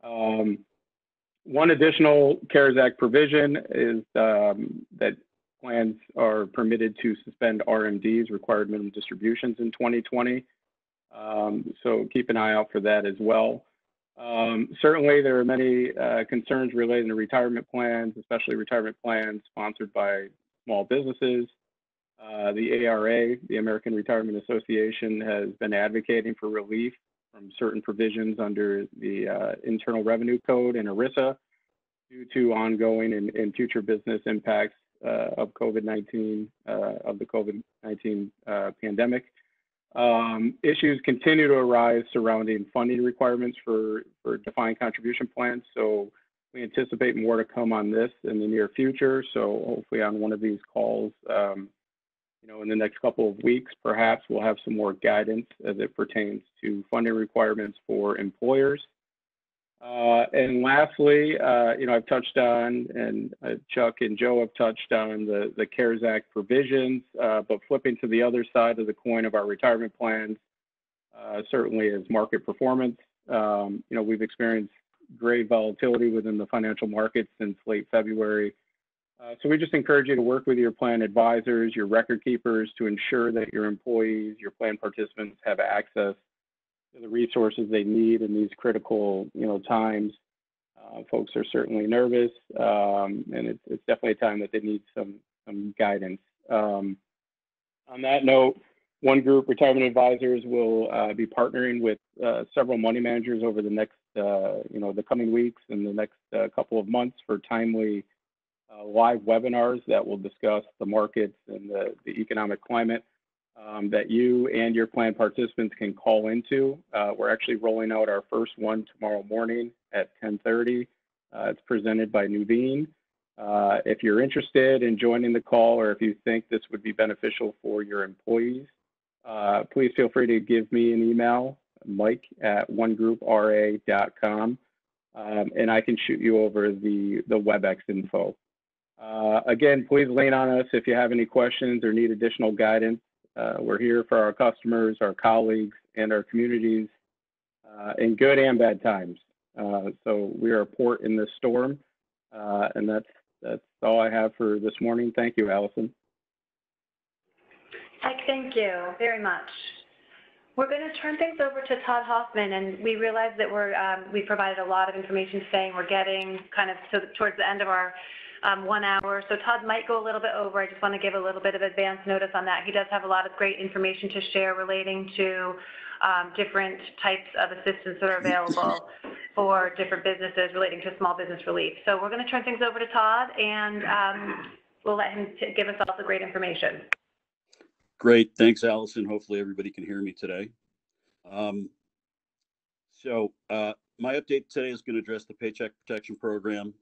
One additional CARES Act provision is that plans are permitted to suspend RMDs, required minimum distributions, in 2020. So keep an eye out for that as well. Certainly, there are many concerns related to retirement plans, especially retirement plans sponsored by small businesses. The ARA, the American Retirement Association, has been advocating for relief from certain provisions under the Internal Revenue Code and ERISA due to ongoing and future business impacts of COVID-19, of the COVID-19 pandemic. Issues continue to arise surrounding funding requirements for defined contribution plans. So we anticipate more to come on this in the near future. So hopefully on one of these calls, in the next couple of weeks, perhaps we'll have some more guidance as it pertains to funding requirements for employers. And lastly, I've touched on, and Chuck and Joe have touched on the CARES Act provisions, but flipping to the other side of the coin of our retirement plans, certainly is market performance. We've experienced great volatility within the financial markets since late February. So we just encourage you to work with your plan advisors, your record keepers, to ensure that your employees, your plan participants, have access to the resources they need in these critical, times. Folks are certainly nervous, and it's definitely a time that they need some guidance. On that note, One Group Retirement Advisors will be partnering with several money managers over the next, the coming weeks and the next couple of months for timely live webinars that will discuss the markets and the economic climate that you and your plan participants can call into. We're actually rolling out our first one tomorrow morning at 10:30. It's presented by Nuveen. If you're interested in joining the call, or if you think this would be beneficial for your employees, please feel free to give me an email, mike@onegroupra.com, and I can shoot you over the WebEx info. Again, please lean on us if you have any questions or need additional guidance. We're here for our customers, our colleagues, and our communities in good and bad times. So we are a port in this storm, and that's all I have for this morning. Thank you, Allison. Mike, thank you very much. We're going to turn things over to Todd Hoffman, and we realize that we provided a lot of information today, and we're getting kind of towards the end of our 1 hour. So Todd might go a little bit over. I just want to give a little bit of advance notice on that. He does have a lot of great information to share relating to different types of assistance that are available for different businesses relating to small business relief. So we're going to turn things over to Todd, and we'll let him give us all the great information. Great. Thanks, Allison. Hopefully everybody can hear me today. My update today is going to address the Paycheck Protection Program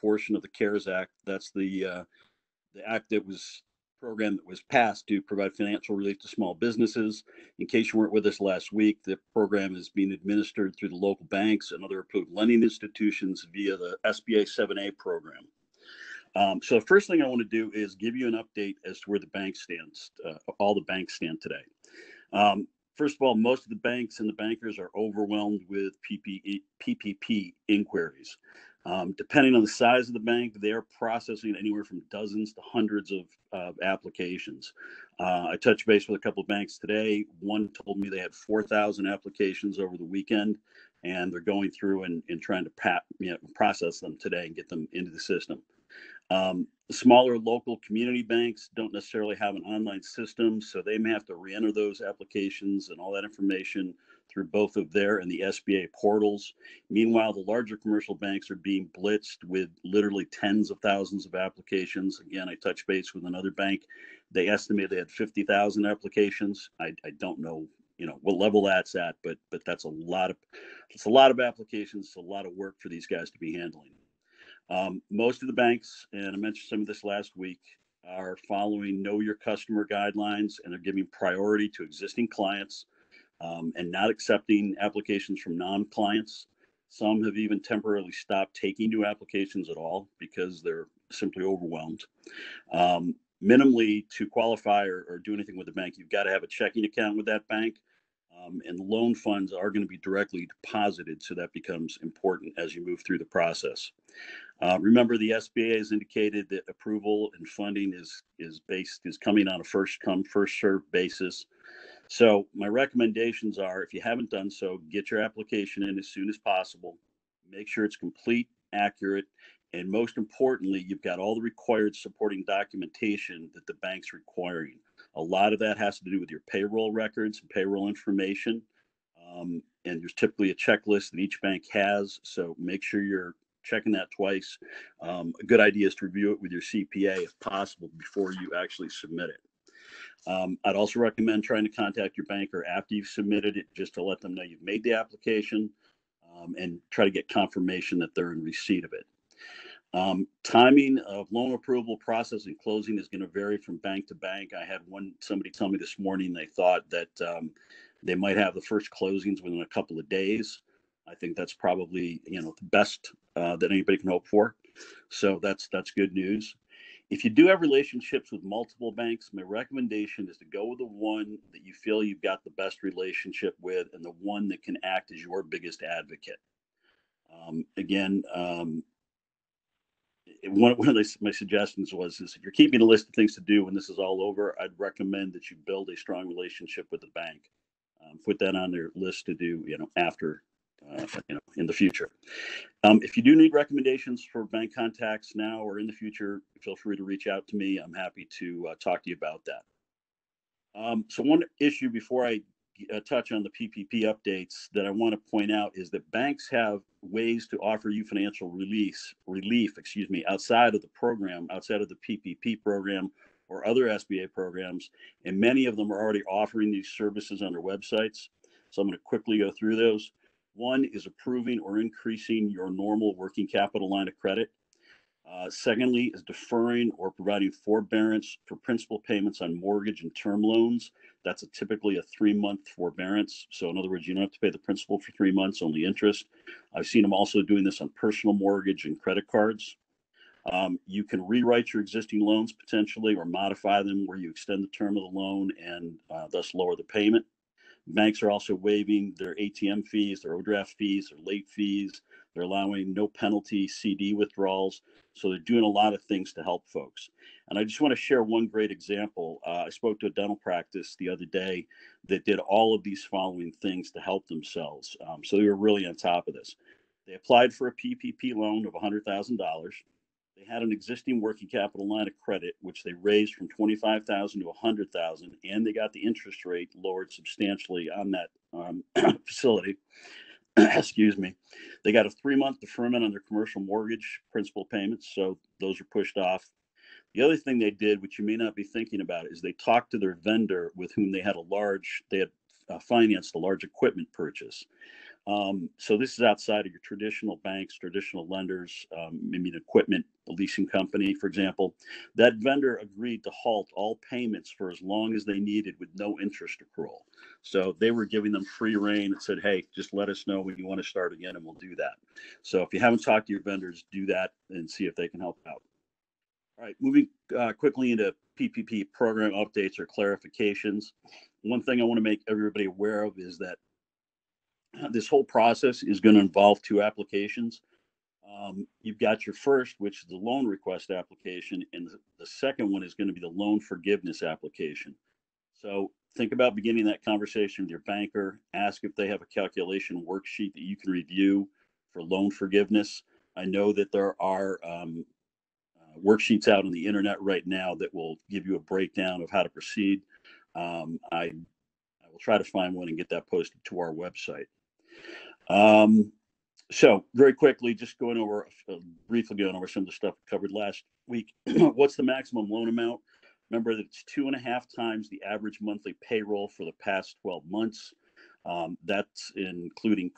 portion of the CARES Act. That's the act program that was passed to provide financial relief to small businesses. In case you weren't with us last week, the program is being administered through the local banks and other approved lending institutions via the SBA 7A program. So the first thing I want to do is give you an update as to where the bank stands, all the banks stand today. First of all, most of the banks and the bankers are overwhelmed with PPP inquiries. Depending on the size of the bank, they are processing anywhere from dozens to hundreds of applications. I touched base with a couple of banks today. One told me they had 4,000 applications over the weekend, and they're going through and trying to process them today and get them into the system. The smaller local community banks don't necessarily have an online system, so they may have to re-enter those applications and all that information through both of their and the SBA portals. Meanwhile, the larger commercial banks are being blitzed with literally tens of thousands of applications. Again, I touched base with another bank. They estimated they had 50,000 applications. I don't know, what level that's at, but that's a lot of applications. It's a lot of work for these guys to be handling. Most of the banks, and I mentioned some of this last week, are following Know Your Customer guidelines, and they're giving priority to existing clients and not accepting applications from non-clients. Some have even temporarily stopped taking new applications at all because they're simply overwhelmed. Minimally, to qualify or do anything with the bank, you've got to have a checking account with that bank. And loan funds are going to be directly deposited, so that becomes important as you move through the process. Remember, the SBA has indicated that approval and funding is coming on a first come, first served basis. So my recommendations are, if you haven't done so, get your application in as soon as possible. Make sure it's complete, accurate, and most importantly, you've got all the required supporting documentation that the bank's requiring. A lot of that has to do with your payroll records and payroll information. And there's typically a checklist that each bank has. So make sure you're checking that twice. A good idea is to review it with your CPA if possible before you actually submit it. I'd also recommend trying to contact your banker after you've submitted it, just to let them know you've made the application, and try to get confirmation that they're in receipt of it. Timing of loan approval process and closing is going to vary from bank to bank. I had somebody tell me this morning they thought that they might have the first closings within a couple of days. I think that's probably the best that anybody can hope for. So that's good news. If you do have relationships with multiple banks, my recommendation is to go with the one that you feel you've got the best relationship with and the one that can act as your biggest advocate. One of my suggestions was if you're keeping a list of things to do when this is all over, I'd recommend that you build a strong relationship with the bank. Put that on their list to do, after, in the future. If you do need recommendations for bank contacts now or in the future, feel free to reach out to me. I'm happy to talk to you about that. So one issue before I touch on the PPP updates that I want to point out is that banks have ways to offer you financial relief, outside of the program, outside of the PPP program or other SBA programs. And many of them are already offering these services on their websites. So I'm going to quickly go through those. One is approving or increasing your normal working capital line of credit. Secondly is deferring or providing forbearance for principal payments on mortgage and term loans. That's typically a 3-month forbearance. So in other words, you don't have to pay the principal for 3 months, only interest. I've seen them also doing this on personal mortgage and credit cards. You can rewrite your existing loans potentially or modify them where you extend the term of the loan and thus lower the payment. Banks are also waiving their ATM fees, their overdraft fees, their late fees. They're allowing no penalty CD withdrawals. So they're doing a lot of things to help folks. And I just want to share one great example. I spoke to a dental practice the other day that did all of these following things to help themselves. So they were really on top of this. They applied for a PPP loan of $100,000. They had an existing working capital line of credit, which they raised from $25,000 to $100,000, and they got the interest rate lowered substantially on that facility. Excuse me. They got a 3-month deferment on their commercial mortgage principal payments, so those are pushed off. The other thing they did, which you may not be thinking about, is they talked to their vendor with whom they had financed a large equipment purchase. So this is outside of your traditional banks, traditional lenders, maybe an equipment, a leasing company, for example. That vendor agreed to halt all payments for as long as they needed with no interest accrual. So they were giving them free rein and said, hey, just let us know when you want to start again and we'll do that. So if you haven't talked to your vendors, do that and see if they can help out. All right, moving quickly into PPP program updates or clarifications. One thing I want to make everybody aware of is that this whole process is going to involve 2 applications. You've got your first, which is the loan request application, and the second one is going to be the loan forgiveness application. So think about beginning that conversation with your banker. Ask if they have a calculation worksheet that you can review for loan forgiveness. I know that there are worksheets out on the internet right now that will give you a breakdown of how to proceed. I will try to find one and get that posted to our website. So very quickly, just briefly going over some of the stuff we covered last week. What's the maximum loan amount? Remember that it's 2.5 times the average monthly payroll for the past 12 months. That's excluding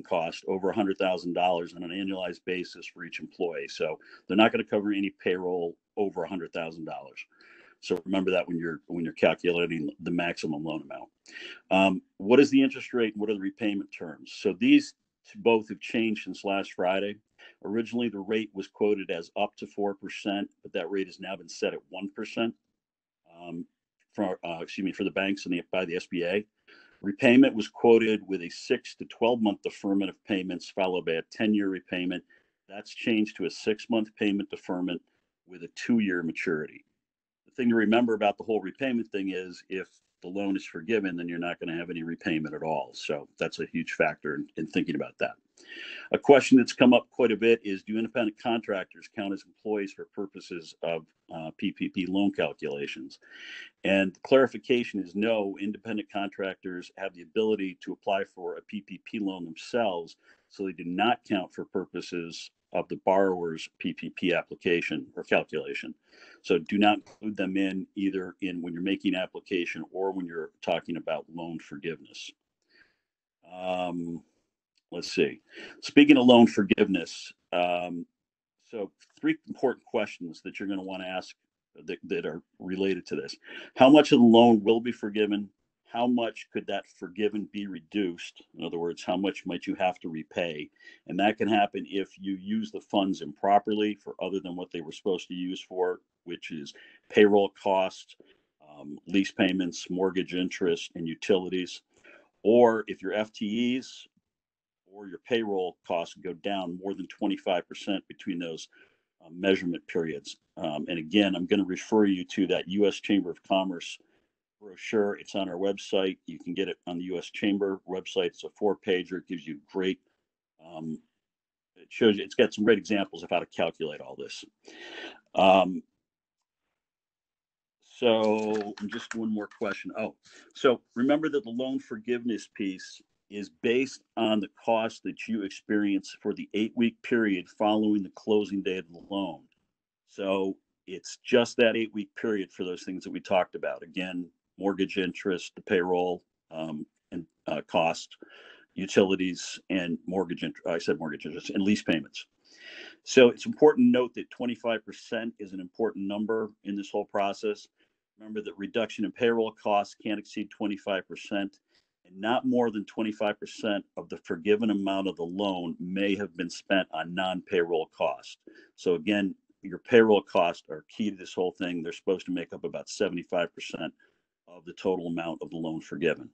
cost over $100,000 on an annualized basis for each employee. So they're not going to cover any payroll over $100,000. So remember that when you're calculating the maximum loan amount. What is the interest rate and what are the repayment terms? So these both have changed since last Friday. Originally, the rate was quoted as up to 4%, but that rate has now been set at 1% for the banks and by the SBA. Repayment was quoted with a 6 to 12-month deferment of payments followed by a 10-year repayment. That's changed to a 6-month payment deferment with a 2-year maturity. The thing to remember about the whole repayment thing is if the loan is forgiven, then you're not going to have any repayment at all. So that's a huge factor in thinking about that. A question that's come up quite a bit is, do independent contractors count as employees for purposes of PPP loan calculations? And the clarification is no, independent contractors have the ability to apply for a PPP loan themselves, so they do not count for purposes of the borrower's PPP application or calculation. So do not include them in either in when you're making application or when you're talking about loan forgiveness. Let's see. Speaking of loan forgiveness, so 3 important questions that you're going to want to ask that are related to this. How much of the loan will be forgiven? How much could that forgiven be reduced? In other words, how much might you have to repay? And that can happen if you use the funds improperly for other than what they were supposed to use for, which is payroll costs, lease payments, mortgage interest, and utilities. Or if your FTEs or your payroll costs go down more than 25% between those measurement periods. And again, I'm going to refer you to that U.S. Chamber of Commerce brochure. It's on our website. You can get it on the U.S. Chamber website. It's a 4-pager. It gives you great, it shows you, it's got some great examples of how to calculate all this. So just one more question. Oh, so remember that the loan forgiveness piece is based on the cost that you experience for the 8-week period following the closing date of the loan. So it's just that 8-week period for those things that we talked about. Again, mortgage interest, the payroll and cost, utilities, and mortgage interest and lease payments. So it's important to note that 25% is an important number in this whole process. Remember that reduction in payroll costs can't exceed 25%, and not more than 25% of the forgiven amount of the loan may have been spent on non-payroll costs. So again, your payroll costs are key to this whole thing. They're supposed to make up about 75% of the total amount of the loan forgiven.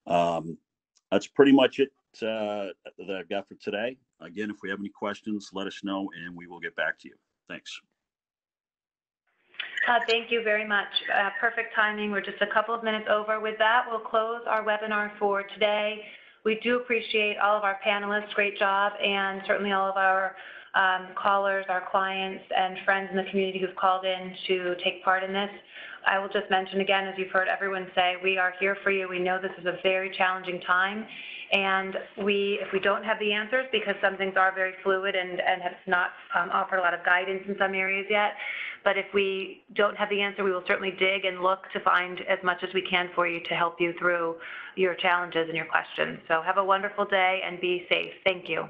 That's pretty much it that I've got for today. Again, if we have any questions, let us know and we will get back to you. Thanks. Thank you very much. Perfect timing. We're just a couple of minutes over. With that, we'll close our webinar for today. We do appreciate all of our panelists. Great job. And certainly all of our callers, our clients, and friends in the community who've called in to take part in this. I will just mention again, as you've heard everyone say, we are here for you. We know this is a very challenging time. And if we don't have the answers, because some things are very fluid and have not offered a lot of guidance in some areas yet, but if we don't have the answer, we will certainly dig and look to find as much as we can for you to help you through your challenges and your questions. So have a wonderful day and be safe. Thank you.